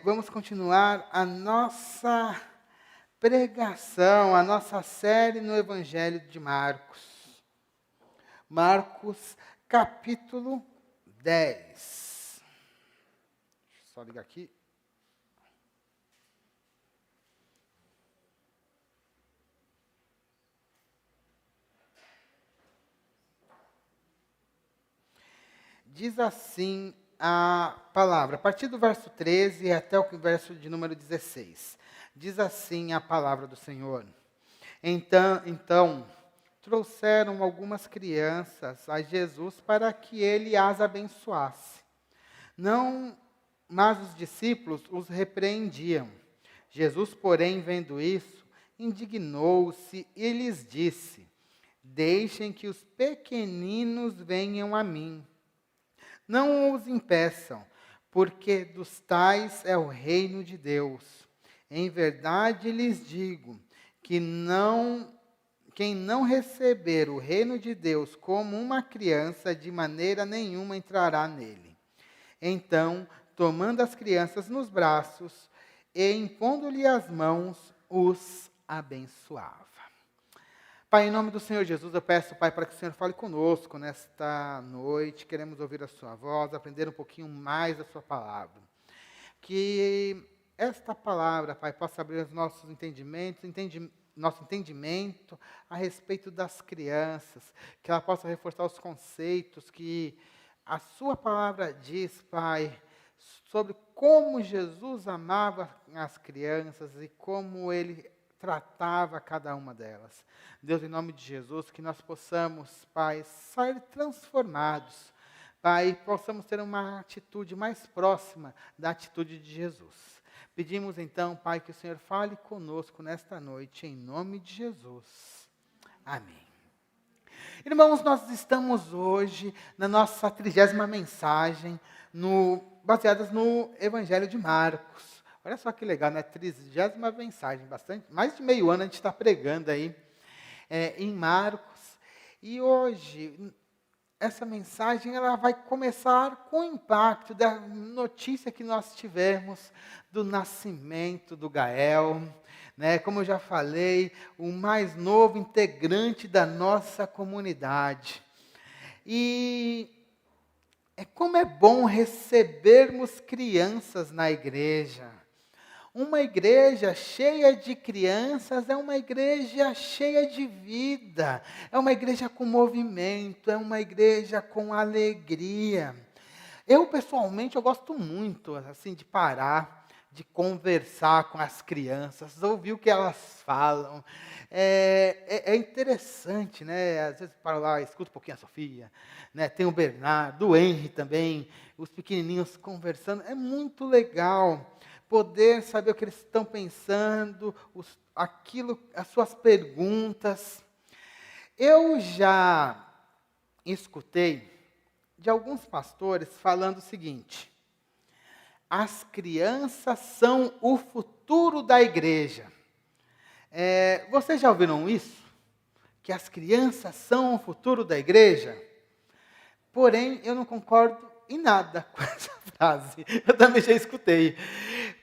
Vamos continuar a nossa pregação, a nossa série no Evangelho de Marcos. Marcos, capítulo 10. Deixa eu só ligar aqui. Diz assim a palavra, a partir do verso 13 até o verso de número 16. Diz assim a palavra do Senhor. Então trouxeram algumas crianças a Jesus para que ele as abençoasse. Mas os discípulos os repreendiam. Jesus, porém, vendo isso, indignou-se e lhes disse: Deixem que os pequeninos venham a mim. Não os impeçam, porque dos tais é o reino de Deus. Em verdade lhes digo que quem não receber o reino de Deus como uma criança, de maneira nenhuma entrará nele. Então, tomando as crianças nos braços e impondo-lhe as mãos, os abençoava. Pai, em nome do Senhor Jesus, eu peço, Pai, para que o Senhor fale conosco nesta noite. Queremos ouvir a sua voz, aprender um pouquinho mais da sua palavra. Que esta palavra, Pai, possa abrir os nossos entendimentos, nosso entendimento a respeito das crianças. Que ela possa reforçar os conceitos que a sua palavra diz, Pai, sobre como Jesus amava as crianças e como ele tratava cada uma delas. Deus, em nome de Jesus, que nós possamos, Pai, sair transformados, Pai, possamos ter uma atitude mais próxima da atitude de Jesus. Pedimos então, Pai, que o Senhor fale conosco nesta noite, em nome de Jesus. Amém. Irmãos, nós estamos hoje na nossa 30ª mensagem, baseadas no Evangelho de Marcos. Olha só que legal, né? 30ª mensagem, mais de meio ano a gente está pregando aí em Marcos. E hoje, essa mensagem ela vai começar com o impacto da notícia que nós tivemos do nascimento do Gael. Né? Como eu já falei, o mais novo integrante da nossa comunidade. E como é bom recebermos crianças na igreja. Uma igreja cheia de crianças é uma igreja cheia de vida, é uma igreja com movimento, é uma igreja com alegria. Eu, pessoalmente, eu gosto muito assim, de parar, de conversar com as crianças, ouvir o que elas falam. É interessante, né? Às vezes para lá, escuto um pouquinho a Sofia, né? Tem o Bernardo, o Henry também, os pequenininhos conversando, é muito legal. Poder saber o que eles estão pensando, as suas perguntas. Eu já escutei de alguns pastores falando o seguinte: as crianças são o futuro da igreja. Vocês já ouviram isso? Que as crianças são o futuro da igreja? Porém, eu não concordo em nada com essa frase. Eu também já escutei.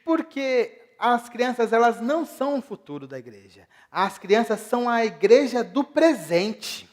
Porque as crianças, elas não são o futuro da igreja. As crianças são a igreja do presente.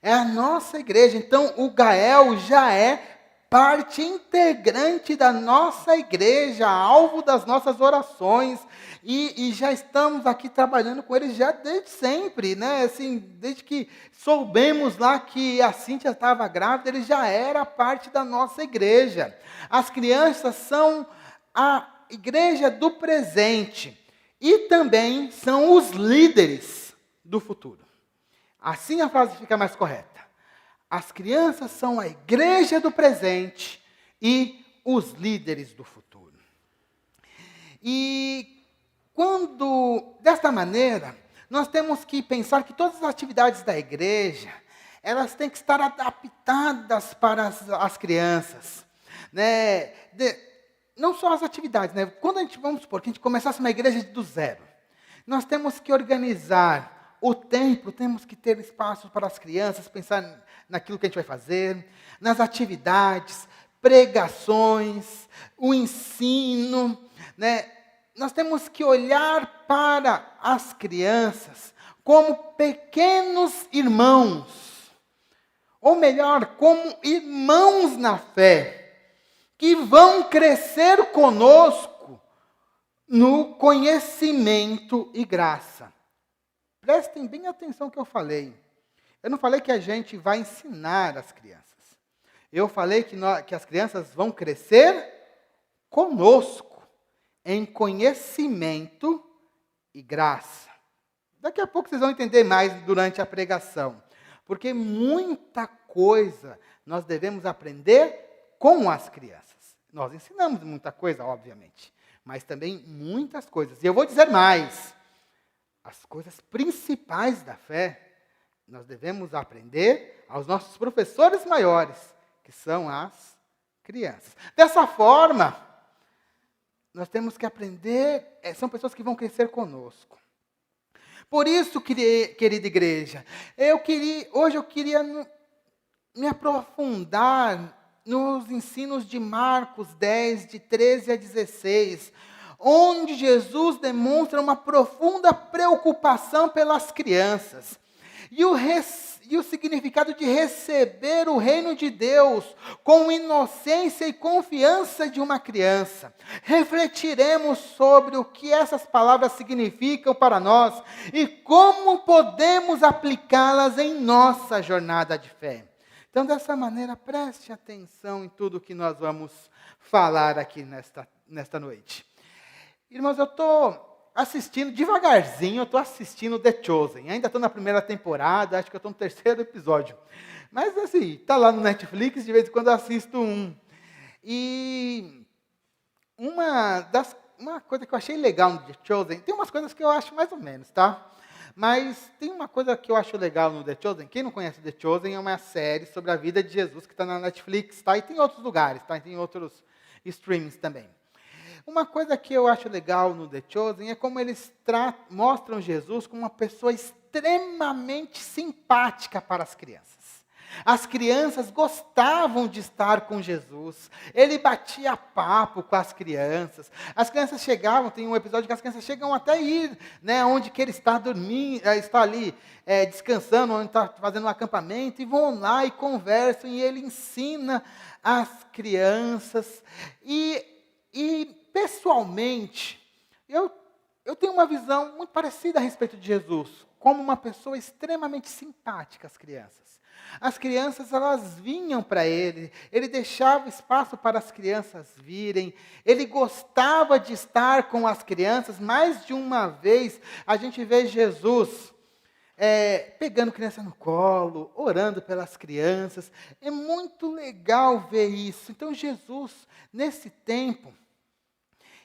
É a nossa igreja. Então, o Gael já é parte integrante da nossa igreja, alvo das nossas orações. E já estamos aqui trabalhando com eles já desde sempre, né? Assim, desde que soubemos lá que a Cíntia estava grávida, ele já era parte da nossa igreja. As crianças são a igreja do presente e também são os líderes do futuro. Assim a frase fica mais correta. As crianças são a igreja do presente e os líderes do futuro. E desta maneira, nós temos que pensar que todas as atividades da igreja, elas têm que estar adaptadas para as crianças, né? Não só as atividades, né? Quando vamos supor que a gente começasse uma igreja do zero, nós temos que organizar o templo, temos que ter espaço para as crianças, pensar naquilo que a gente vai fazer, nas atividades, pregações, o ensino, né? Nós temos que olhar para as crianças como pequenos irmãos, ou melhor, como irmãos na fé, que vão crescer conosco no conhecimento e graça. Prestem bem atenção no que eu falei. Eu não falei que a gente vai ensinar as crianças. Eu falei que as crianças vão crescer conosco em conhecimento e graça. Daqui a pouco vocês vão entender mais durante a pregação. Porque muita coisa nós devemos aprender com as crianças. Nós ensinamos muita coisa, obviamente, mas também muitas coisas. E eu vou dizer mais. As coisas principais da fé, nós devemos aprender aos nossos professores maiores, que são as crianças. Dessa forma, nós temos que aprender, são pessoas que vão crescer conosco. Por isso, querida igreja, hoje eu queria me aprofundar nos ensinos de Marcos 10, de 13 a 16, onde Jesus demonstra uma profunda preocupação pelas crianças. E o significado de receber o reino de Deus com inocência e confiança de uma criança. Refletiremos sobre o que essas palavras significam para nós e como podemos aplicá-las em nossa jornada de fé. Então, dessa maneira, preste atenção em tudo que nós vamos falar aqui nesta noite. Irmãos, eu estou assistindo, devagarzinho, eu estou assistindo The Chosen. Ainda estou na primeira temporada, acho que eu estou no terceiro episódio. Mas assim, está lá no Netflix, de vez em quando eu assisto um. E uma coisa que eu achei legal no The Chosen, tem umas coisas que eu acho mais ou menos, tá? Mas tem uma coisa que eu acho legal no The Chosen. Quem não conhece The Chosen é uma série sobre a vida de Jesus que está na Netflix, tá? E tem outros lugares, tá? E tem outros streamings também. Uma coisa que eu acho legal no The Chosen é como eles mostram Jesus como uma pessoa extremamente simpática para as crianças. As crianças gostavam de estar com Jesus. Ele batia papo com as crianças. As crianças chegavam, tem um episódio que as crianças chegam até ir, né, onde que ele está dormindo, está ali descansando, onde está fazendo um acampamento, e vão lá e conversam, e ele ensina as crianças. E pessoalmente, eu tenho uma visão muito parecida a respeito de Jesus, como uma pessoa extremamente simpática às crianças. As crianças, elas vinham para ele deixava espaço para as crianças virem, ele gostava de estar com as crianças. Mais de uma vez, a gente vê Jesus pegando criança no colo, orando pelas crianças. É muito legal ver isso. Então, Jesus, nesse tempo,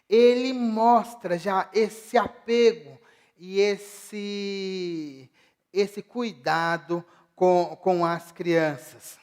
ele mostra já esse apego e esse cuidado com as crianças.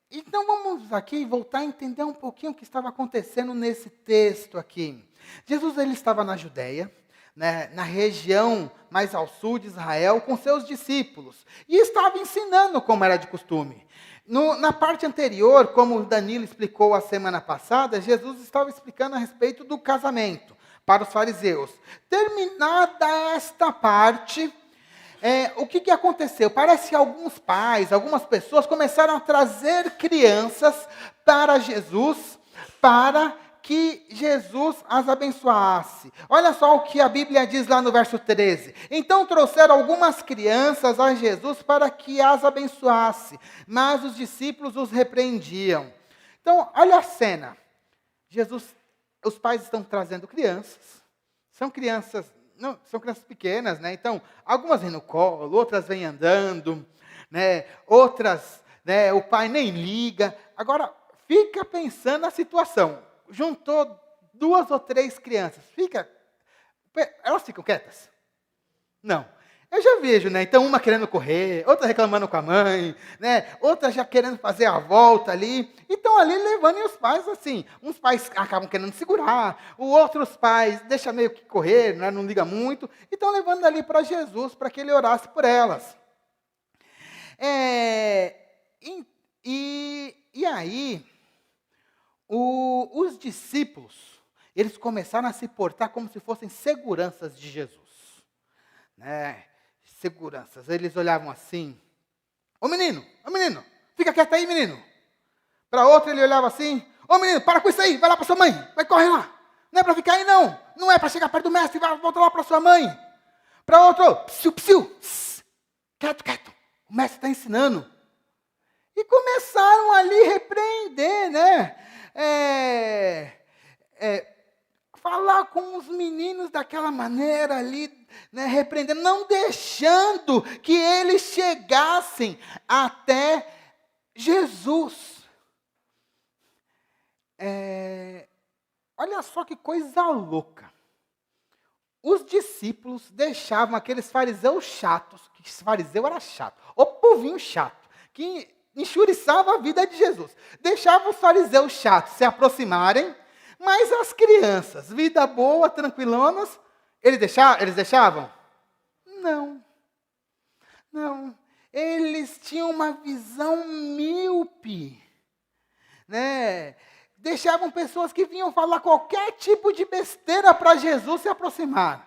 Então vamos aqui voltar a entender um pouquinho o que estava acontecendo nesse texto aqui. Jesus, ele estava na Judéia, né, na região mais ao sul de Israel, com seus discípulos, e estava ensinando como era de costume. Na parte anterior, como o Danilo explicou a semana passada, Jesus estava explicando a respeito do casamento para os fariseus. Terminada esta parte, o que aconteceu? Parece que alguns pais, algumas pessoas começaram a trazer crianças para Jesus, para que Jesus as abençoasse. Olha só o que a Bíblia diz lá no verso 13. Então trouxeram algumas crianças a Jesus para que as abençoasse, mas os discípulos os repreendiam. Então, olha a cena. Os pais estão trazendo crianças. São crianças pequenas, né? Então, algumas vêm no colo, outras vêm andando, né? Outras, né, o pai nem liga. Agora, fica pensando na situação. Juntou 2 ou 3 crianças. Elas ficam quietas? Não. Eu já vejo, né? Então, uma querendo correr, outra reclamando com a mãe, né? Outra já querendo fazer a volta ali. E estão ali levando, e os pais assim. Uns pais acabam querendo segurar, os outros pais deixam meio que correr, né? Não liga muito. E estão levando ali para Jesus, para que ele orasse por elas. E aí, os discípulos, eles começaram a se portar como se fossem seguranças de Jesus. Né? Seguranças. Eles olhavam assim, ô menino, fica quieto aí, menino. Para outro ele olhava assim, ô menino, para com isso aí, vai lá para sua mãe, vai correr lá. Não é para ficar aí não, não é para chegar perto do mestre, vai voltar lá para sua mãe. Para outro, psiu, quieto, o mestre está ensinando. E começaram ali a repreender, né? Falar com os meninos daquela maneira ali, né, repreendendo, não deixando que eles chegassem até Jesus. Olha só que coisa louca. Os discípulos deixavam aqueles fariseus chatos, que fariseu era chato, o povinho chato, que enxuriçava a vida de Jesus. Deixava os fariseus chatos se aproximarem, mas as crianças, vida boa, tranquilonas, eles deixavam? Não. Eles tinham uma visão míope, né? Deixavam pessoas que vinham falar qualquer tipo de besteira para Jesus se aproximar.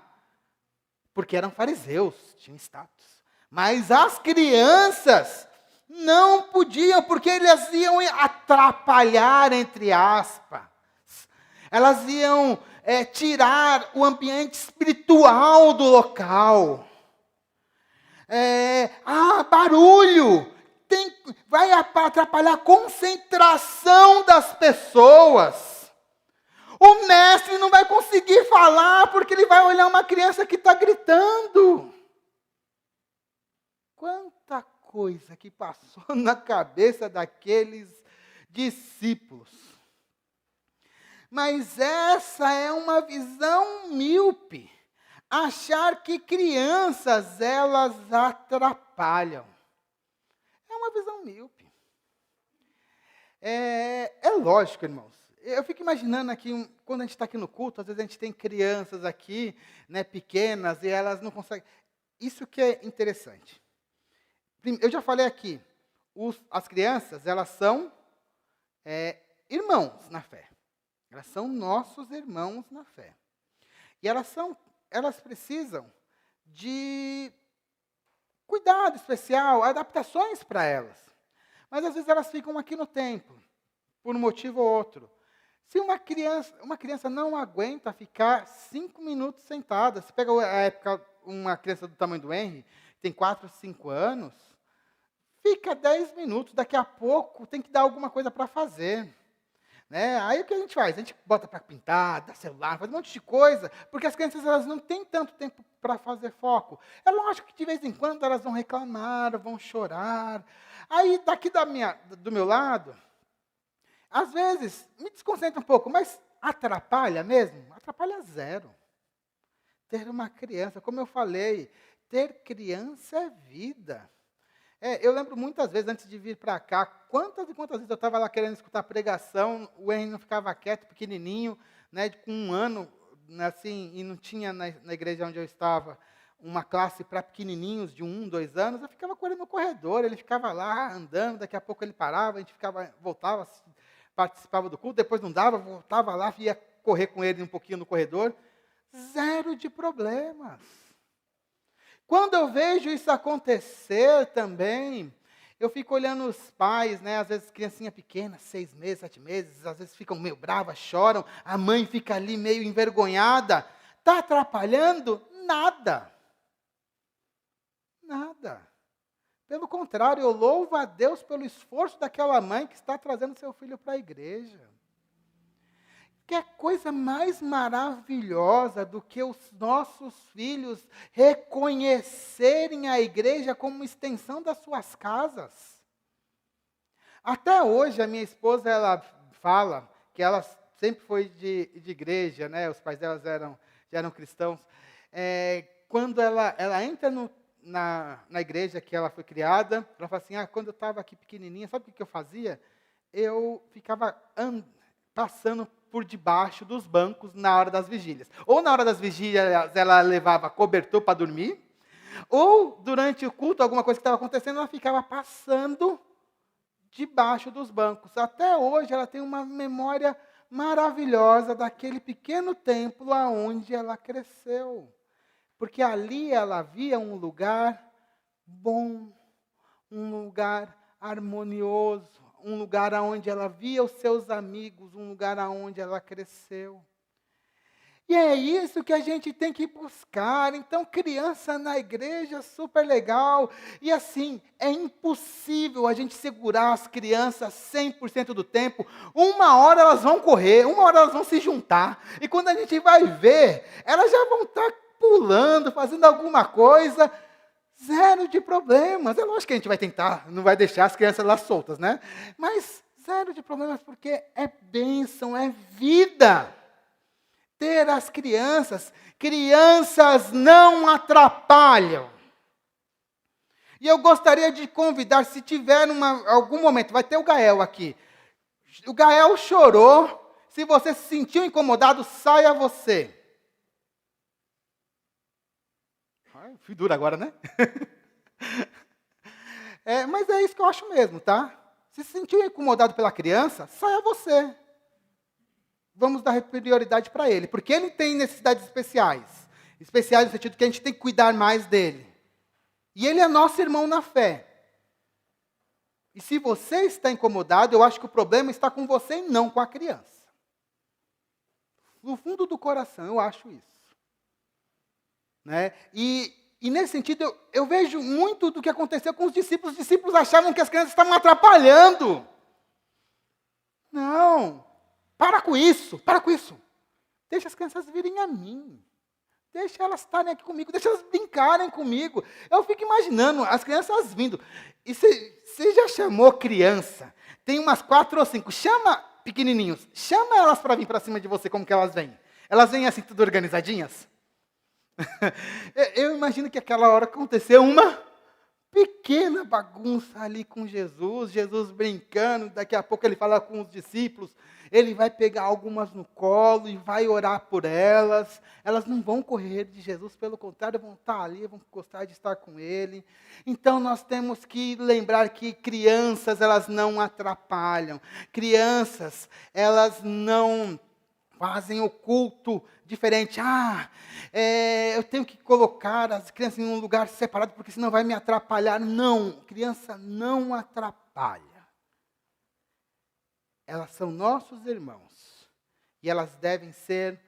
Porque eram fariseus, tinham status. Mas as crianças não podiam, porque eles iam atrapalhar, entre aspas. Elas iam tirar o ambiente espiritual do local. Barulho. Vai atrapalhar a concentração das pessoas. O mestre não vai conseguir falar, porque ele vai olhar uma criança que está gritando. Quanta coisa que passou na cabeça daqueles discípulos. Mas essa é uma visão míope. Achar que crianças, elas atrapalham. É uma visão míope. É lógico, irmãos. Eu fico imaginando aqui, quando a gente está aqui no culto, às vezes a gente tem crianças aqui, né, pequenas, e elas não conseguem. Isso que é interessante. Eu já falei aqui, as crianças, elas são irmãos na fé. Elas são nossos irmãos na fé. E elas precisam de cuidado especial, adaptações para elas. Mas às vezes elas ficam aqui no templo, por um motivo ou outro. Se uma criança não aguenta ficar 5 minutos sentada, se pega a época, uma criança do tamanho do Henry, tem 4, 5 anos, fica 10 minutos, daqui a pouco tem que dar alguma coisa para fazer. Né? Aí o que a gente faz? A gente bota para pintar, dá celular, faz um monte de coisa, porque as crianças elas não têm tanto tempo para fazer foco. É lógico que de vez em quando elas vão reclamar, vão chorar. Aí daqui do meu lado, às vezes me desconcentra um pouco, mas atrapalha mesmo? Atrapalha zero. Ter uma criança, como eu falei, ter criança é vida. Eu lembro muitas vezes, antes de vir para cá, quantas e quantas vezes eu estava lá querendo escutar pregação, o Henry não ficava quieto, pequenininho, né, com 1 ano, assim, e não tinha na igreja onde eu estava uma classe para pequenininhos de 1, 2 anos, eu ficava com ele no corredor, ele ficava lá andando, daqui a pouco ele parava, a gente voltava, participava do culto, depois não dava, voltava lá, ia correr com ele um pouquinho no corredor, zero de problemas. Quando eu vejo isso acontecer também, eu fico olhando os pais, né? Às vezes criancinha pequena, 6 meses, 7 meses, às vezes ficam meio bravas, choram, a mãe fica ali meio envergonhada. Está atrapalhando? Nada. Pelo contrário, eu louvo a Deus pelo esforço daquela mãe que está trazendo seu filho para a igreja. Que coisa mais maravilhosa do que os nossos filhos reconhecerem a igreja como extensão das suas casas. Até hoje, a minha esposa, ela fala que ela sempre foi de igreja, né? Os pais dela já eram cristãos. Quando ela entra na igreja que ela foi criada, ela fala assim, quando eu estava aqui pequenininha, sabe o que eu fazia? Eu ficava passando por debaixo dos bancos na hora das vigílias. Ou na hora das vigílias ela levava cobertor para dormir, ou durante o culto, alguma coisa que estava acontecendo, ela ficava passando debaixo dos bancos. Até hoje ela tem uma memória maravilhosa daquele pequeno templo aonde ela cresceu. Porque ali ela via um lugar bom, um lugar harmonioso, um lugar onde ela via os seus amigos, um lugar onde ela cresceu. E é isso que a gente tem que buscar. Então, criança na igreja é super legal. E assim, é impossível a gente segurar as crianças 100% do tempo. Uma hora elas vão correr, uma hora elas vão se juntar. E quando a gente vai ver, elas já vão estar pulando, fazendo alguma coisa. Zero de problemas. É lógico que a gente vai tentar, não vai deixar as crianças lá soltas, né? Mas zero de problemas, porque é bênção, é vida. Ter as crianças não atrapalham. E eu gostaria de convidar, se tiver algum momento, vai ter o Gael aqui. O Gael chorou, se você se sentiu incomodado, saia você. Fui duro agora, né? Mas é isso que eu acho mesmo, tá? Se sentiu incomodado pela criança, saia você. Vamos dar prioridade para ele, porque ele tem necessidades especiais. Especiais no sentido que a gente tem que cuidar mais dele. E ele é nosso irmão na fé. E se você está incomodado, eu acho que o problema está com você e não com a criança. No fundo do coração, eu acho isso. Né? E nesse sentido, eu vejo muito do que aconteceu com os discípulos. Os discípulos achavam que as crianças estavam atrapalhando. Não. Para com isso. Deixa as crianças virem a mim. Deixa elas estarem aqui comigo, deixa elas brincarem comigo. Eu fico imaginando as crianças vindo. E você já chamou criança? Tem umas 4 ou 5. Chama, pequenininhos, chama elas para vir para cima de você, como que elas vêm? Elas vêm assim, tudo organizadinhas? Eu imagino que aquela hora aconteceu uma pequena bagunça ali com Jesus brincando, daqui a pouco ele fala com os discípulos, ele vai pegar algumas no colo e vai orar por elas não vão correr de Jesus, pelo contrário, vão estar ali, vão gostar de estar com ele. Então nós temos que lembrar que crianças, elas não atrapalham, crianças, elas não fazem o culto diferente. Eu tenho que colocar as crianças em um lugar separado, porque senão vai me atrapalhar. Não, criança não atrapalha. Elas são nossos irmãos. E elas devem ser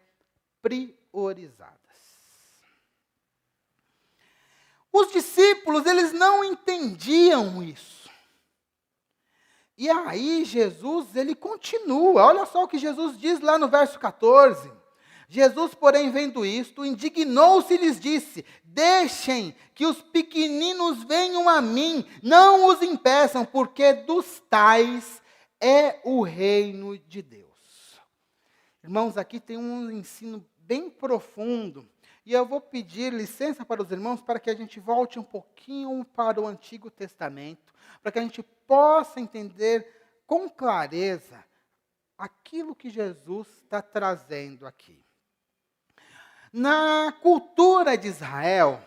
priorizadas. Os discípulos, eles não entendiam isso. E aí Jesus, ele continua. Olha só o que Jesus diz lá no verso 14. Jesus, porém, vendo isto, indignou-se e lhes disse: deixem que os pequeninos venham a mim, não os impeçam, porque dos tais é o reino de Deus. Irmãos, aqui tem um ensino bem profundo, e eu vou pedir licença para os irmãos para que a gente volte um pouquinho para o Antigo Testamento, para que a gente possa entender com clareza aquilo que Jesus está trazendo aqui. Na cultura de Israel,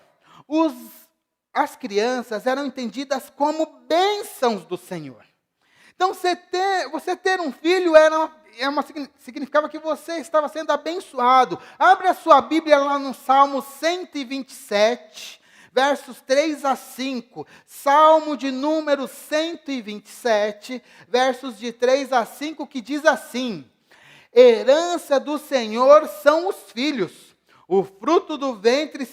as crianças eram entendidas como bênçãos do Senhor. Então, você ter um filho significava que você estava sendo abençoado. Abre a sua Bíblia lá no Salmo 127, versos 3 a 5. Salmo de número 127, versos de 3 a 5, que diz assim: herança do Senhor são os filhos, o fruto do ventre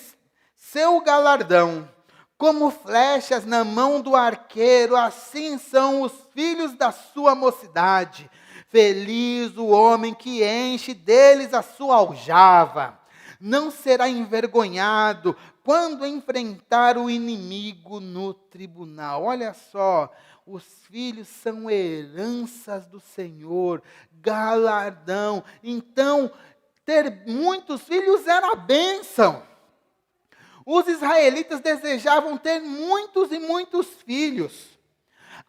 seu galardão. Como flechas na mão do arqueiro, assim são os filhos da sua mocidade. Feliz o homem que enche deles a sua aljava. Não será envergonhado quando enfrentar o inimigo no tribunal. Olha só, os filhos são heranças do Senhor, galardão. Então, ter muitos filhos era bênção. Os israelitas desejavam ter muitos e muitos filhos.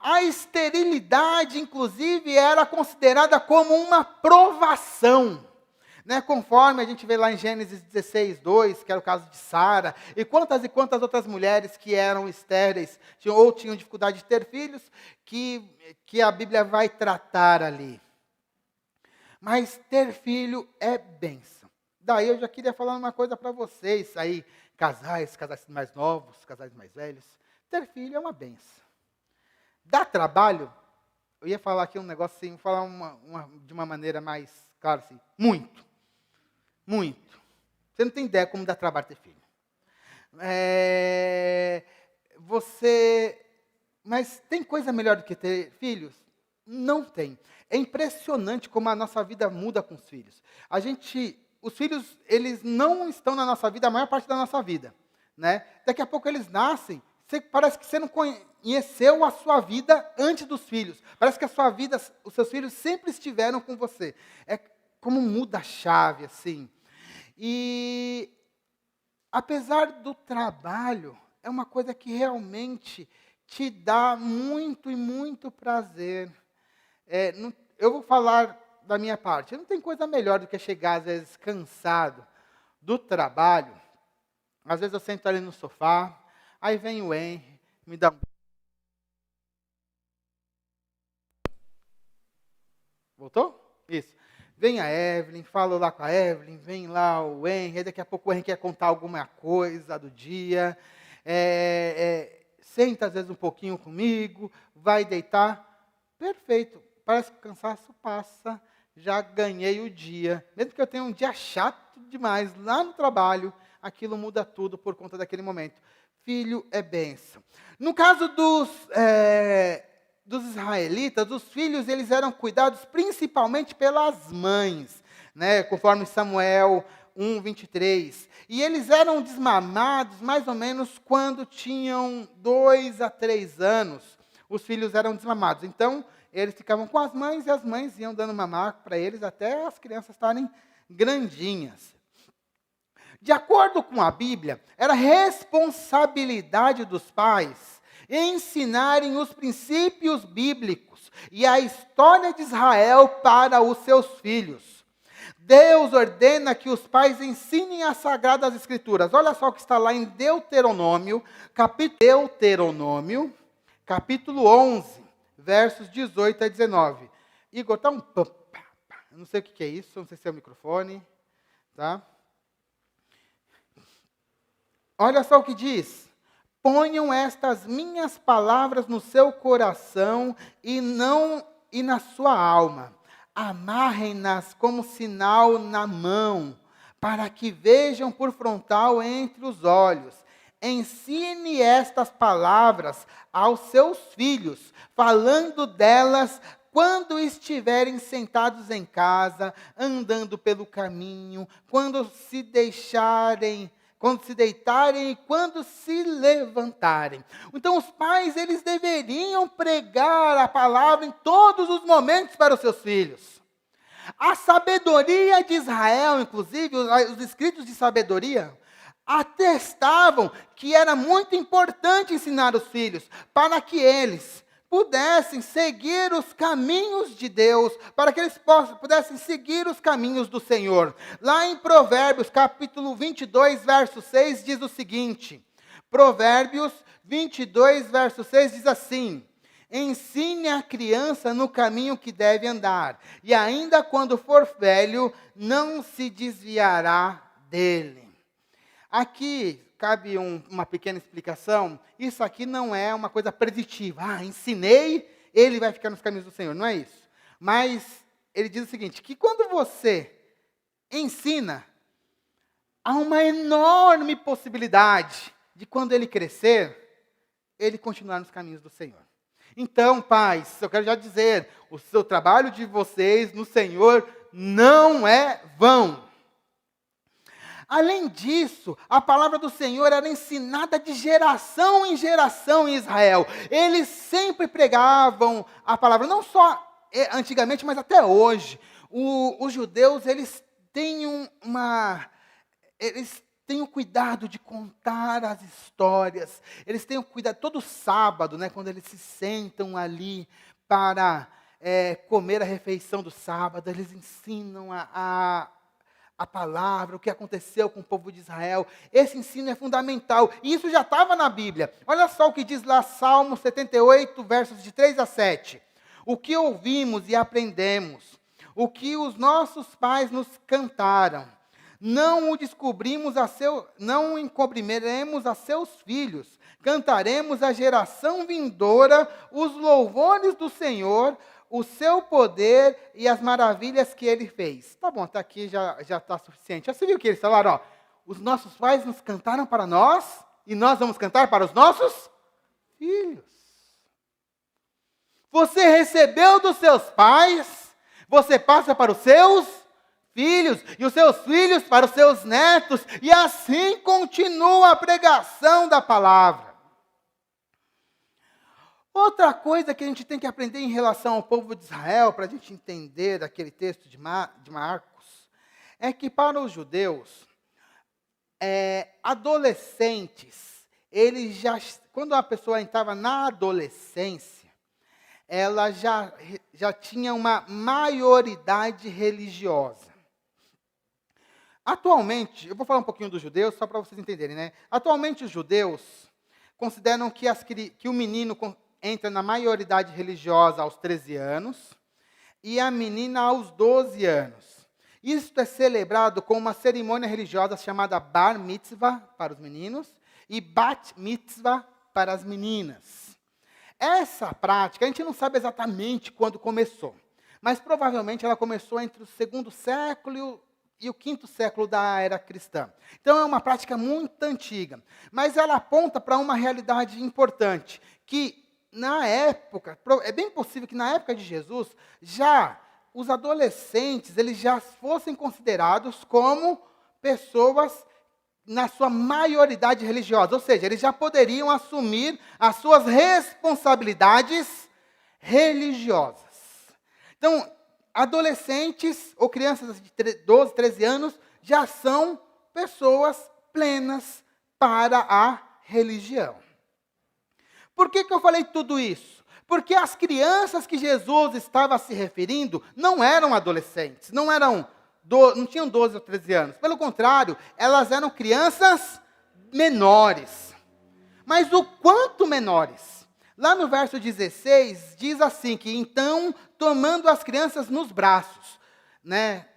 A esterilidade, inclusive, era considerada como uma provação. Né? Conforme a gente vê lá em Gênesis 16, 2, que era o caso de Sara, e quantas outras mulheres que eram estéreis, ou tinham dificuldade de ter filhos, que a Bíblia vai tratar ali. Mas ter filho é bênção. Daí eu já queria falar uma coisa para vocês aí, casais mais novos, casais mais velhos. Ter filho é uma bênção. Dá trabalho? Eu ia falar aqui um negócio assim, falar de uma maneira mais clara assim, muito. Muito. Você não tem ideia como dá trabalho ter filho. Mas tem coisa melhor do que ter filhos? Não tem. É impressionante como a nossa vida muda com os filhos. Os filhos, eles não estão na nossa vida a maior parte da nossa vida, né? Daqui a pouco eles nascem, parece que você não conheceu a sua vida antes dos filhos. Parece que a sua vida, os seus filhos sempre estiveram com você. É como muda a chave, assim. E apesar do trabalho, é uma coisa que realmente te dá muito e muito prazer. Eu vou falar da minha parte. Não tem coisa melhor do que chegar, às vezes, cansado do trabalho. Às vezes eu sento ali no sofá, aí vem o Henry, me dá um... Voltou? Isso. Vem a Evelyn, falo lá com a Evelyn, vem lá o Henry, daqui a pouco o Henry quer contar alguma coisa do dia. Senta às vezes um pouquinho comigo, vai deitar. Perfeito. Parece que o cansaço passa, já ganhei o dia. Mesmo que eu tenha um dia chato demais lá no trabalho, aquilo muda tudo por conta daquele momento. Filho é bênção. No caso dos israelitas, os filhos eles eram cuidados principalmente pelas mães, né? Conforme Samuel 1, 23. E eles eram desmamados mais ou menos quando tinham 2 a 3 anos. Os filhos eram desmamados. Então, eles ficavam com as mães e as mães iam dando mamar para eles até as crianças estarem grandinhas. De acordo com a Bíblia, era responsabilidade dos pais ensinarem os princípios bíblicos e a história de Israel para os seus filhos. Deus ordena que os pais ensinem as Sagradas Escrituras. Olha só o que está lá em Deuteronômio, capítulo 11, versos 18 a 19. Igor, tá um... Eu não sei o que é isso, não sei se é o microfone, tá? Olha só o que diz. Ponham estas minhas palavras no seu coração e na sua alma. Amarrem-nas como sinal na mão, para que vejam por frontal entre os olhos. Ensine estas palavras aos seus filhos, falando delas quando estiverem sentados em casa, andando pelo caminho, quando se deitarem e quando se levantarem. Então os pais, eles deveriam pregar a palavra em todos os momentos para os seus filhos. A sabedoria de Israel, inclusive, os escritos de sabedoria, atestavam que era muito importante ensinar os filhos, para que eles pudessem seguir os caminhos de Deus, para que eles pudessem seguir os caminhos do Senhor. Lá em Provérbios, capítulo 22, verso 6, diz o seguinte, Provérbios 22, verso 6 diz assim, ensine a criança no caminho que deve andar, e ainda quando for velho, não se desviará dele. Aqui cabe uma pequena explicação. Isso aqui não é uma coisa preditiva. Ensinei, ele vai ficar nos caminhos do Senhor. Não é isso. Mas ele diz o seguinte, que quando você ensina, há uma enorme possibilidade de quando ele crescer, ele continuar nos caminhos do Senhor. Então, pais, eu quero já dizer, o seu trabalho de vocês no Senhor não é vão. Além disso, a palavra do Senhor era ensinada de geração em geração em Israel. Eles sempre pregavam a palavra, não só antigamente, mas até hoje. Os judeus, eles têm o cuidado de contar as histórias. Eles têm o cuidado, todo sábado, né, quando eles se sentam ali para comer a refeição do sábado, eles ensinam a palavra, o que aconteceu com o povo de Israel. Esse ensino é fundamental. E isso já estava na Bíblia. Olha só o que diz lá Salmo 78, versos de 3 a 7. O que ouvimos e aprendemos, o que os nossos pais nos cantaram, não o descobrimos não o encobriremos a seus filhos. Cantaremos à geração vindoura os louvores do Senhor, o seu poder e as maravilhas que ele fez. Tá bom, até aqui já está suficiente. Já você viu o que eles falaram? Ó, os nossos pais nos cantaram para nós, e nós vamos cantar para os nossos filhos. Você recebeu dos seus pais, você passa para os seus filhos, e os seus filhos para os seus netos, e assim continua a pregação da palavra. Outra coisa que a gente tem que aprender em relação ao povo de Israel, para a gente entender aquele texto de Marcos, é que para os judeus, adolescentes, quando a pessoa entrava na adolescência, ela já tinha uma maioridade religiosa. Atualmente, eu vou falar um pouquinho dos judeus, só para vocês entenderem, né? Atualmente os judeus consideram que o menino entra na maioridade religiosa aos 13 anos e a menina aos 12 anos. Isso é celebrado com uma cerimônia religiosa chamada Bar Mitzvah para os meninos e Bat Mitzvah para as meninas. Essa prática, a gente não sabe exatamente quando começou, mas provavelmente ela começou entre o 2º século e o 5º século da era cristã. Então é uma prática muito antiga, mas ela aponta para uma realidade importante, que na época, é bem possível que na época de Jesus, já os adolescentes, eles já fossem considerados como pessoas na sua maioridade religiosa, ou seja, eles já poderiam assumir as suas responsabilidades religiosas. Então, adolescentes ou crianças de 12, 13 anos já são pessoas plenas para a religião. Por que eu falei tudo isso? Porque as crianças que Jesus estava se referindo não eram adolescentes, não tinham 12 ou 13 anos. Pelo contrário, elas eram crianças menores. Mas o quanto menores? Lá no verso 16, diz assim, que então, tomando as crianças nos braços, né?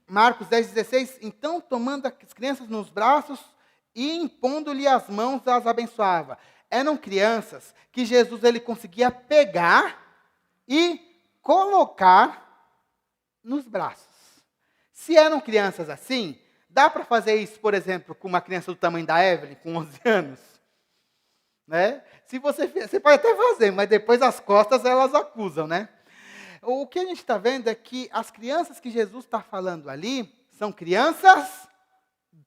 Marcos 10, 16, então, tomando as crianças nos braços e impondo-lhe as mãos, as abençoava. Eram crianças que Jesus ele conseguia pegar e colocar nos braços. Se eram crianças assim, dá para fazer isso, por exemplo, com uma criança do tamanho da Evelyn, com 11 anos? Né? Se você pode até fazer, mas depois as costas elas acusam, né? O que a gente está vendo é que as crianças que Jesus está falando ali são crianças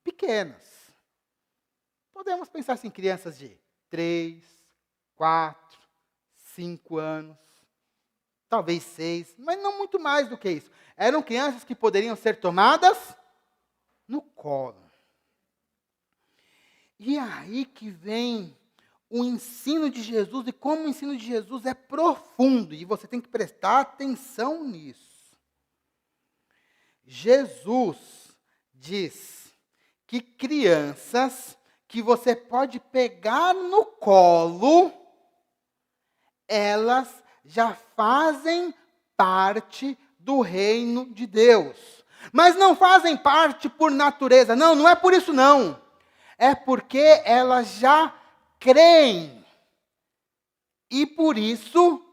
pequenas. Podemos pensar assim, crianças de 3, 4, 5 anos, talvez 6, mas não muito mais do que isso. Eram crianças que poderiam ser tomadas no colo. E aí que vem o ensino de Jesus, e como o ensino de Jesus é profundo, e você tem que prestar atenção nisso. Jesus diz que crianças que você pode pegar no colo, elas já fazem parte do reino de Deus. Mas não fazem parte por natureza. Não é por isso não. É porque elas já creem. E por isso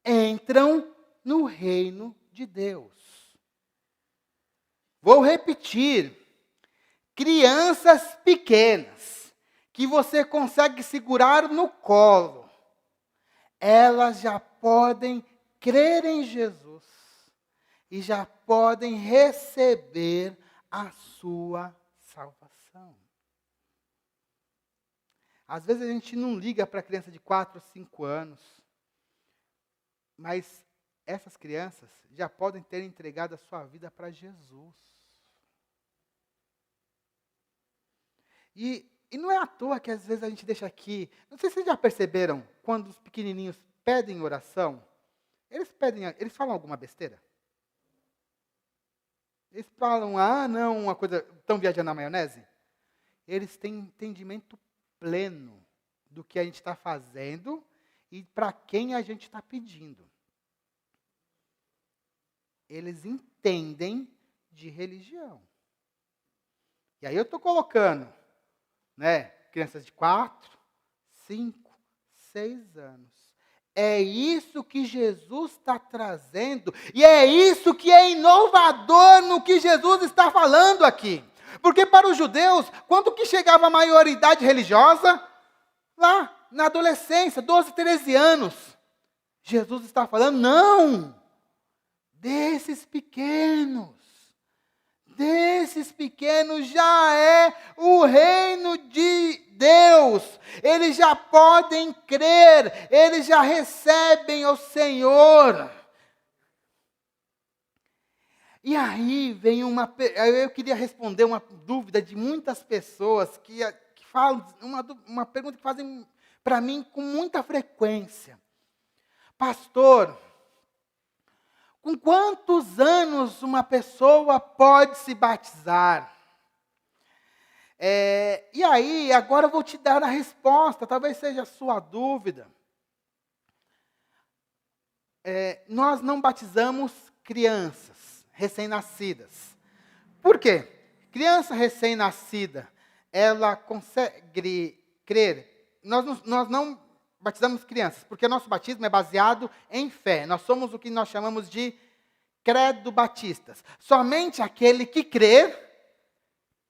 entram no reino de Deus. Vou repetir. Crianças pequenas, que você consegue segurar no colo, elas já podem crer em Jesus e já podem receber a sua salvação. Às vezes a gente não liga para a criança de 4 ou 5 anos, mas essas crianças já podem ter entregado a sua vida para Jesus. E não é à toa que às vezes a gente deixa aqui, não sei se vocês já perceberam, quando os pequenininhos pedem oração, eles falam alguma besteira? Eles falam, não, uma coisa, estão viajando na maionese. Eles têm entendimento pleno do que a gente está fazendo e para quem a gente está pedindo. Eles entendem de religião. E aí eu estou colocando, crianças de 4, 5, 6 anos. É isso que Jesus está trazendo, e é isso que é inovador no que Jesus está falando aqui. Porque para os judeus, quando que chegava a maioridade religiosa? Lá, na adolescência, 12, 13 anos. Jesus está falando, não, desses pequenos já é o reino de Deus. Eles já podem crer, eles já recebem o Senhor. E aí vem eu queria responder uma dúvida de muitas pessoas que falam, uma pergunta que fazem para mim com muita frequência. Pastor, com quantos anos uma pessoa pode se batizar? E aí, agora eu vou te dar a resposta, talvez seja a sua dúvida. Nós não batizamos crianças recém-nascidas. Por quê? Criança recém-nascida, ela consegue crer. Nós não batizamos crianças, porque nosso batismo é baseado em fé. Nós somos o que nós chamamos de credo batistas. Somente aquele que crer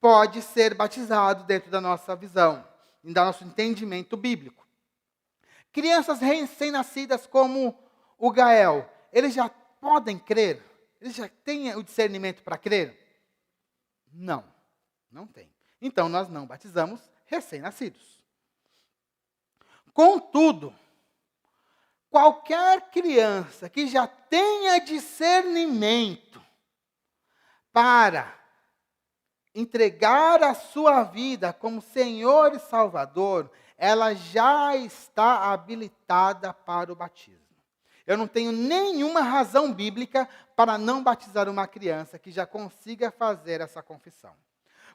pode ser batizado dentro da nossa visão, do nosso entendimento bíblico. Crianças recém-nascidas como o Gael, eles já podem crer? Eles já têm o discernimento para crer? Não tem. Então, nós não batizamos recém-nascidos. Contudo, qualquer criança que já tenha discernimento para entregar a sua vida como Senhor e Salvador, ela já está habilitada para o batismo. Eu não tenho nenhuma razão bíblica para não batizar uma criança que já consiga fazer essa confissão.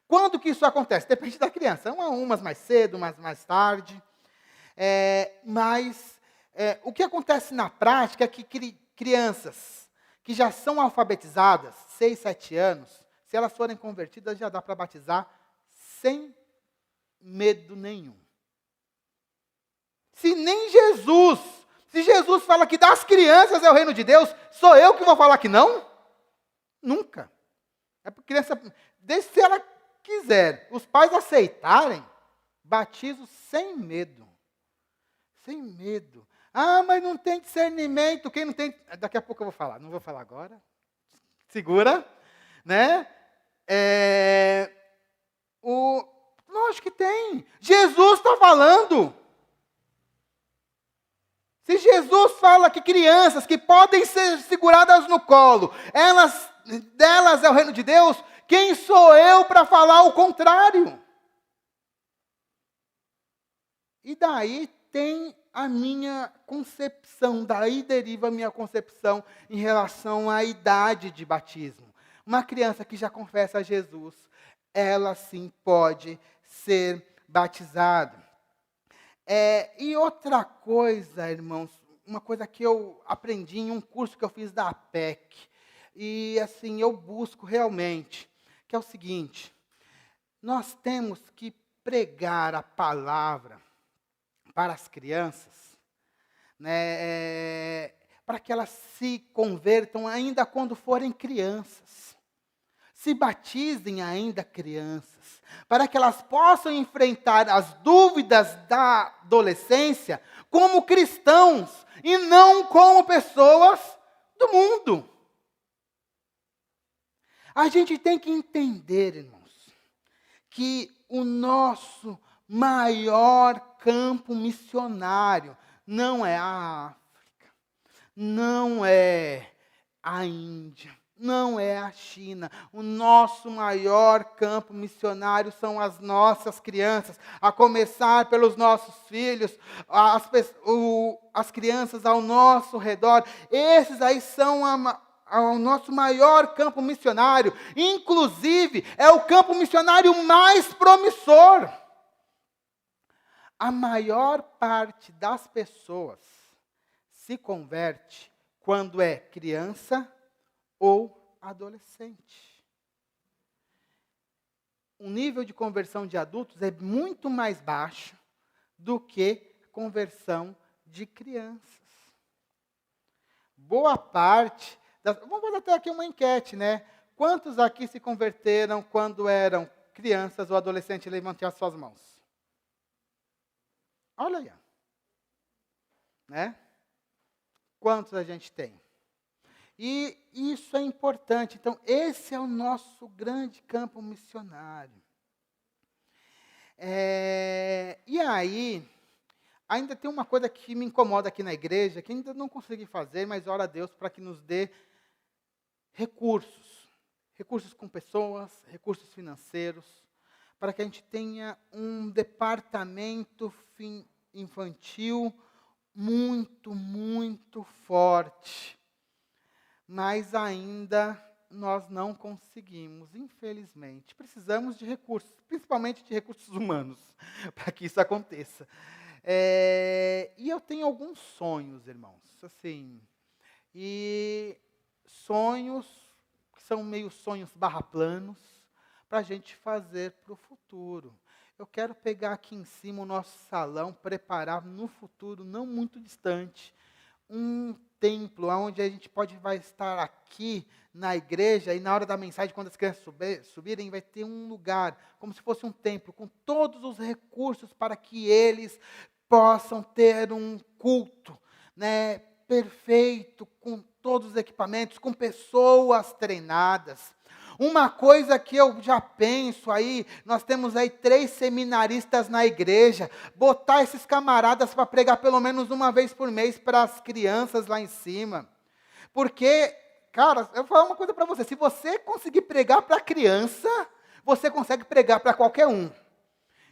Quando que isso acontece? Depende da criança. Umas mais cedo, umas mais tarde. Mas o que acontece na prática é que crianças que já são alfabetizadas, 6, 7 anos, se elas forem convertidas, já dá para batizar sem medo nenhum. Se Jesus fala que das crianças é o reino de Deus, sou eu que vou falar que não? Nunca. É para criança, desde se ela quiser, os pais aceitarem, batizo sem medo. Sem medo. Mas não tem discernimento. Quem não tem... Daqui a pouco eu vou falar. Não vou falar agora. Segura. Lógico que tem. Jesus está falando. Se Jesus fala que crianças que podem ser seguradas no colo, delas é o reino de Deus, quem sou eu para falar o contrário? E daí tem a minha concepção, daí deriva a minha concepção em relação à idade de batismo. Uma criança que já confessa a Jesus, ela sim pode ser batizada. E outra coisa, irmãos, uma coisa que eu aprendi em um curso que eu fiz da APEC, e assim, eu busco realmente, que é o seguinte: nós temos que pregar a palavra para as crianças, para que elas se convertam ainda quando forem crianças. Se batizem ainda crianças, para que elas possam enfrentar as dúvidas da adolescência como cristãos e não como pessoas do mundo. A gente tem que entender, irmãos, que o nosso maior campo missionário não é a África, não é a Índia, não é a China. O nosso maior campo missionário são as nossas crianças, a começar pelos nossos filhos, as crianças ao nosso redor. Esses aí são ao nosso maior campo missionário. Inclusive, é o campo missionário mais promissor. A maior parte das pessoas se converte quando é criança ou adolescente. O nível de conversão de adultos é muito mais baixo do que conversão de crianças. Boa parte vamos fazer até aqui uma enquete, né? Quantos aqui se converteram quando eram crianças ou adolescentes? Levantem as suas mãos. Olha aí. Né? Quantos a gente tem? E isso é importante. Então, esse é o nosso grande campo missionário. E aí, ainda tem uma coisa que me incomoda aqui na igreja, que ainda não consegui fazer, mas ora a Deus para que nos dê recursos. Recursos com pessoas, recursos financeiros, para que a gente tenha um departamento infantil muito, muito forte. Mas ainda nós não conseguimos, infelizmente. Precisamos de recursos, principalmente de recursos humanos, para que isso aconteça. E eu tenho alguns sonhos, irmãos, assim, e sonhos que são meio sonhos planos, para a gente fazer para o futuro. Eu quero pegar aqui em cima o nosso salão, preparar no futuro, não muito distante, um templo onde a gente vai estar aqui na igreja, e na hora da mensagem, quando as crianças subirem, vai ter um lugar, como se fosse um templo, com todos os recursos para que eles possam ter um culto, né, perfeito, com todos os equipamentos, com pessoas treinadas. Uma coisa que eu já penso aí, nós temos aí 3 seminaristas na igreja, botar esses camaradas para pregar pelo menos uma vez por mês para as crianças lá em cima. Porque, cara, eu vou falar uma coisa para você, se você conseguir pregar para criança, você consegue pregar para qualquer um.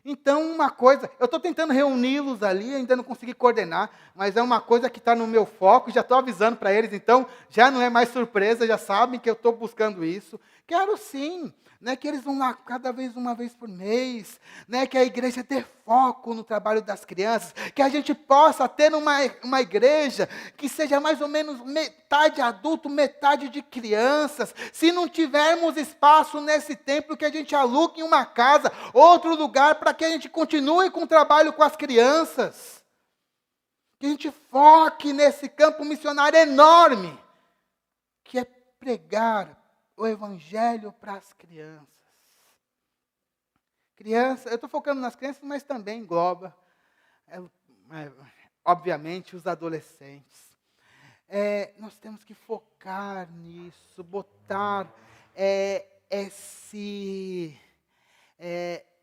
Então, uma coisa, eu estou tentando reuni-los ali, ainda não consegui coordenar, mas é uma coisa que está no meu foco, já estou avisando para eles, então já não é mais surpresa, já sabem que eu estou buscando isso. Quero sim, né, que eles vão lá cada vez, uma vez por mês, né, que a igreja dê foco no trabalho das crianças, que a gente possa ter uma igreja que seja mais ou menos metade adulto, metade de crianças. Se não tivermos espaço nesse templo, que a gente alugue em uma casa, outro lugar, para que a gente continue com o trabalho com as crianças. Que a gente foque nesse campo missionário enorme, que é pregar o evangelho para as crianças. Eu estou focando nas crianças, mas também engloba, obviamente, os adolescentes. Nós temos que focar nisso, botar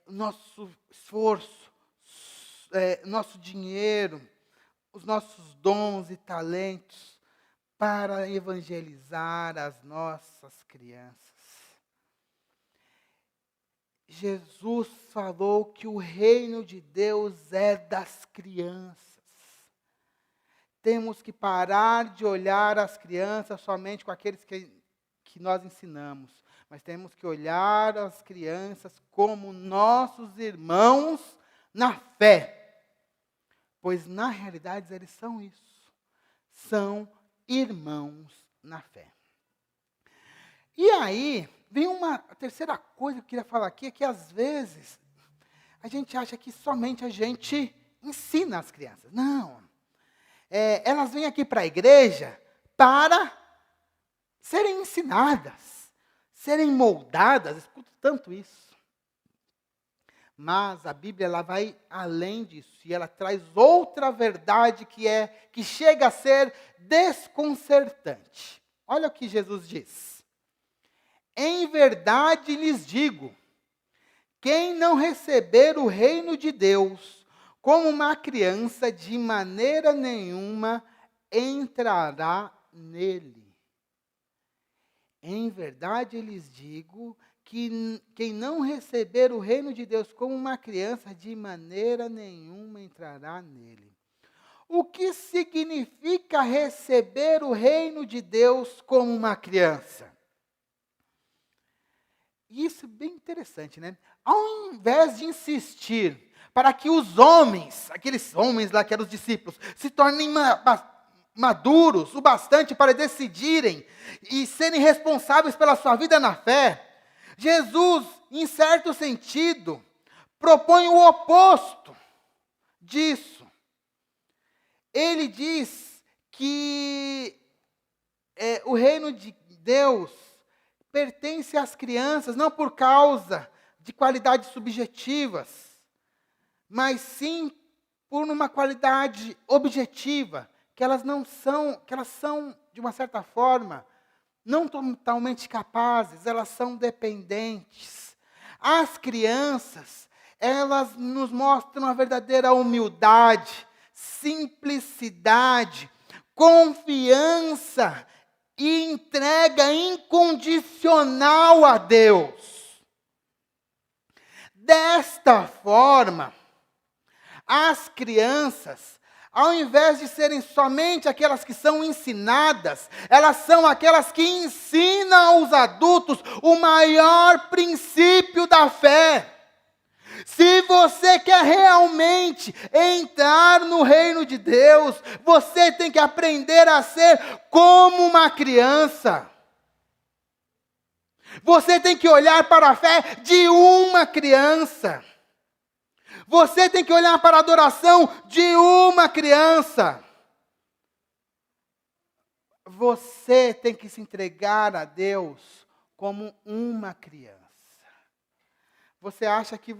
nosso esforço, nosso dinheiro, os nossos dons e talentos para evangelizar as nossas crianças. Jesus falou que o reino de Deus é das crianças. Temos que parar de olhar as crianças somente com aqueles que nós ensinamos, mas temos que olhar as crianças como nossos irmãos na fé, pois na realidade eles são isso, são irmãos na fé. E aí, vem uma terceira coisa que eu queria falar aqui, é que às vezes a gente acha que somente a gente ensina as crianças. Não. Elas vêm aqui para a igreja para serem ensinadas, serem moldadas, escuto tanto isso. Mas a Bíblia ela vai além disso, e ela traz outra verdade que chega a ser desconcertante. Olha o que Jesus diz. Em verdade lhes digo, quem não receber o reino de Deus como uma criança, de maneira nenhuma entrará nele. Em verdade lhes digo que quem não receber o reino de Deus como uma criança, de maneira nenhuma entrará nele. o que significa receber o reino de Deus como uma criança. E isso é bem interessante, né? Ao invés de insistir para que os homens, aqueles homens lá que eram os discípulos, se tornem maduros o bastante para decidirem e serem responsáveis pela sua vida na fé, Jesus, em certo sentido, propõe o oposto disso. Ele diz que o reino de Deus pertence às crianças, não por causa de qualidades subjetivas, mas sim por uma qualidade objetiva, que elas são, de uma certa forma, não totalmente capazes, elas são dependentes. As crianças, elas nos mostram a verdadeira humildade, simplicidade, confiança e entrega incondicional a Deus. Desta forma, as crianças, ao invés de serem somente aquelas que são ensinadas, elas são aquelas que ensinam aos adultos o maior princípio da fé. Se você quer realmente entrar no reino de Deus, você tem que aprender a ser como uma criança. Você tem que olhar para a fé de uma criança. Você tem que olhar para a adoração de uma criança. Você tem que se entregar a Deus como uma criança. Você acha que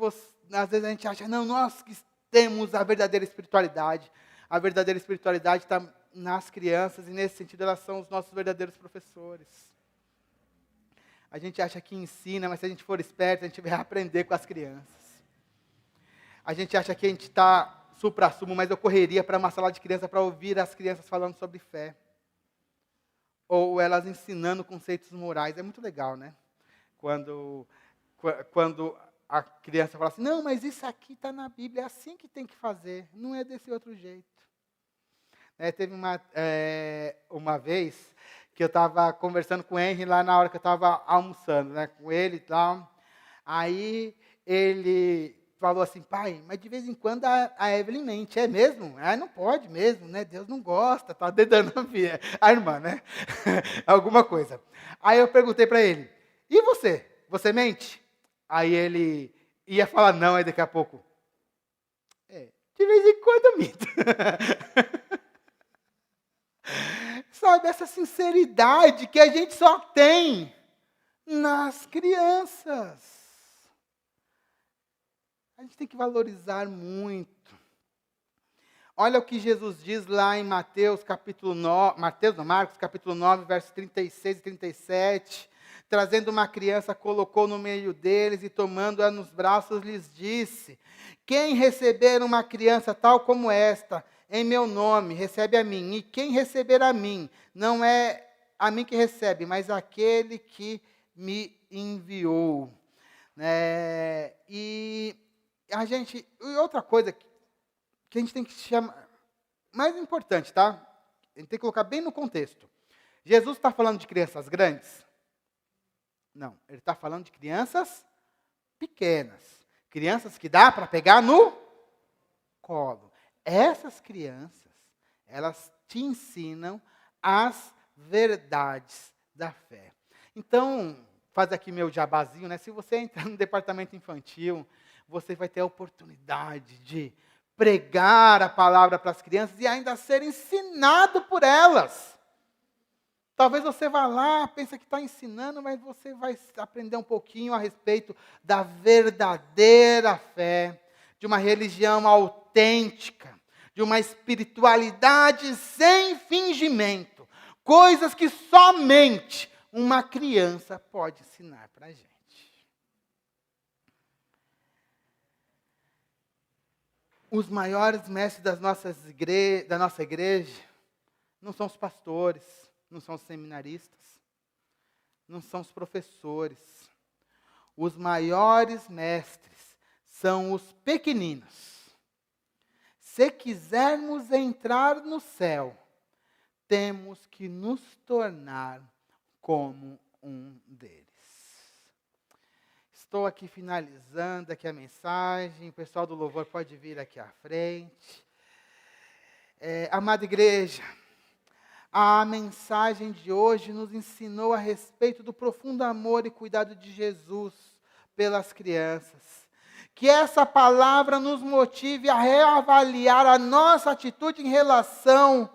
às vezes a gente acha, não, nós que temos a verdadeira espiritualidade. A verdadeira espiritualidade está nas crianças e nesse sentido elas são os nossos verdadeiros professores. A gente acha que ensina, mas se a gente for esperto, a gente vai aprender com as crianças. A gente acha que a gente está supra-sumo, mas eu correria para uma sala de criança para ouvir as crianças falando sobre fé. Ou elas ensinando conceitos morais. É muito legal, né? Quando a criança fala assim, não, mas isso aqui está na Bíblia, é assim que tem que fazer, não é desse outro jeito. Teve uma vez que eu estava conversando com o Henry lá na hora que eu estava almoçando, né, com ele e tal. Aí ele falou assim, pai, mas de vez em quando a Evelyn mente, é mesmo? Não pode mesmo, né? Deus não gosta, tá dedando a irmã, né? Alguma coisa. Aí eu perguntei para ele, e você? Você mente? Aí ele ia falar não, aí daqui a pouco, de vez em quando eu minto. Sabe, essa sinceridade que a gente só tem nas crianças. A gente tem que valorizar muito. Olha o que Jesus diz lá em Marcos capítulo 9, versos 36 e 37. Trazendo uma criança, colocou no meio deles e tomando-a nos braços, lhes disse, quem receber uma criança tal como esta, em meu nome, recebe a mim. E quem receber a mim, não é a mim que recebe, mas aquele que me enviou. E outra coisa que a gente tem que chamar, mais importante, tá? A gente tem que colocar bem no contexto. Jesus está falando de crianças grandes? Não, ele está falando de crianças pequenas. Crianças que dá para pegar no colo. Essas crianças, elas te ensinam as verdades da fé. Então, faz aqui meu jabazinho, né? Se você entrar no departamento infantil, você vai ter a oportunidade de pregar a palavra para as crianças e ainda ser ensinado por elas. Talvez você vá lá, pensa que está ensinando, mas você vai aprender um pouquinho a respeito da verdadeira fé, de uma religião autêntica, de uma espiritualidade sem fingimento. Coisas que somente uma criança pode ensinar para a gente. Os maiores mestres da nossa igreja não são os pastores, não são os seminaristas, não são os professores. Os maiores mestres são os pequeninos. se quisermos entrar no céu, temos que nos tornar como um deles. Estou aqui finalizando aqui a mensagem. O pessoal do louvor pode vir aqui à frente. Amada igreja, a mensagem de hoje nos ensinou a respeito do profundo amor e cuidado de Jesus pelas crianças. Que essa palavra nos motive a reavaliar a nossa atitude em relação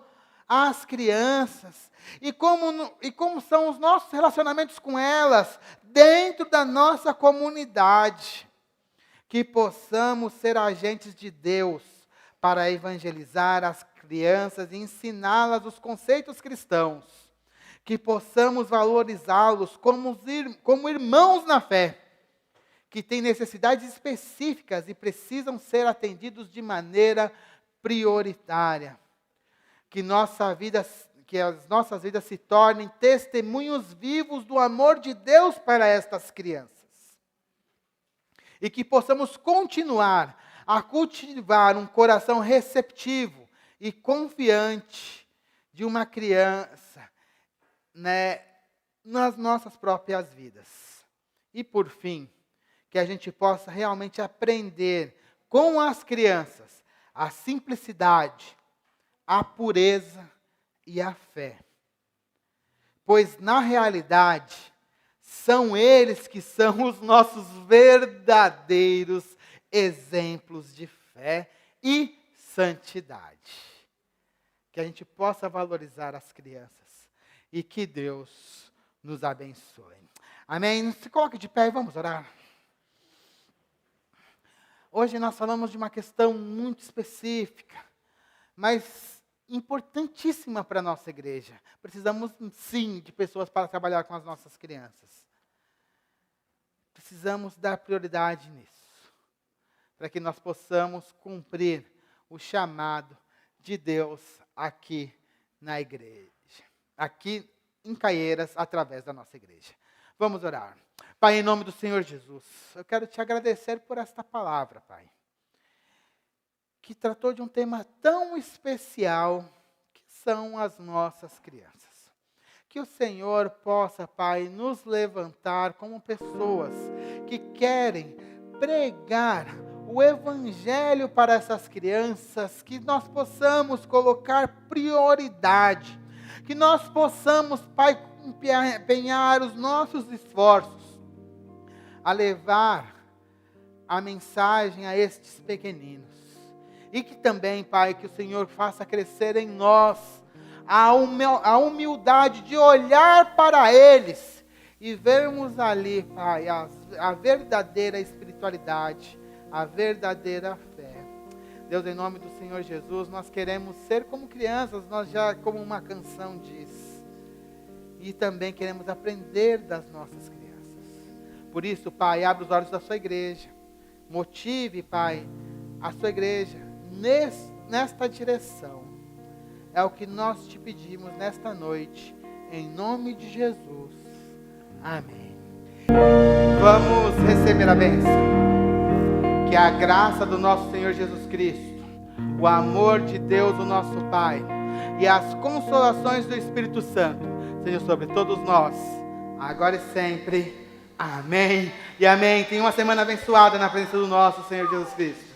às crianças. E como são os nossos relacionamentos com elas dentro da nossa comunidade. Que possamos ser agentes de Deus para evangelizar as crianças e ensiná-las os conceitos cristãos. Que possamos valorizá-los como irmãos na fé, que têm necessidades específicas e precisam ser atendidos de maneira prioritária. Que as nossas vidas se tornem testemunhos vivos do amor de Deus para estas crianças. E que possamos continuar a cultivar um coração receptivo e confiante de uma criança, nas nossas próprias vidas. E por fim, que a gente possa realmente aprender com as crianças a simplicidade, a pureza e a fé. Pois, na realidade, são eles que são os nossos verdadeiros exemplos de fé e santidade. Que a gente possa valorizar as crianças e que Deus nos abençoe. Amém? Se coloque de pé e vamos orar. Hoje nós falamos de uma questão muito específica, mas importantíssima para a nossa igreja. Precisamos, sim, de pessoas para trabalhar com as nossas crianças. Precisamos dar prioridade nisso, para que nós possamos cumprir o chamado de Deus aqui na igreja, aqui em Caieiras, através da nossa igreja. Vamos orar. Pai, em nome do Senhor Jesus, eu quero te agradecer por esta palavra, Pai, que tratou de um tema tão especial, que são as nossas crianças. Que o Senhor possa, Pai, nos levantar como pessoas que querem pregar o Evangelho para essas crianças, que nós possamos colocar prioridade, que nós possamos, Pai, empenhar os nossos esforços a levar a mensagem a estes pequeninos. E que também, Pai, que o Senhor faça crescer em nós a humildade de olhar para eles e vermos ali, Pai, a verdadeira espiritualidade, a verdadeira fé. Deus, em nome do Senhor Jesus, nós queremos ser como crianças, nós já, como uma canção diz. E também queremos aprender das nossas crianças. Por isso, Pai, abre os olhos da sua igreja. Motive, Pai, a sua igreja nesta direção. É o que nós te pedimos nesta noite, em nome de Jesus. Amém. Vamos receber a bênção. Que a graça do nosso Senhor Jesus Cristo, o amor de Deus, o nosso Pai, e as consolações do Espírito Santo sejam sobre todos nós, agora e sempre. Amém e amém. Tenha uma semana abençoada na presença do nosso Senhor Jesus Cristo.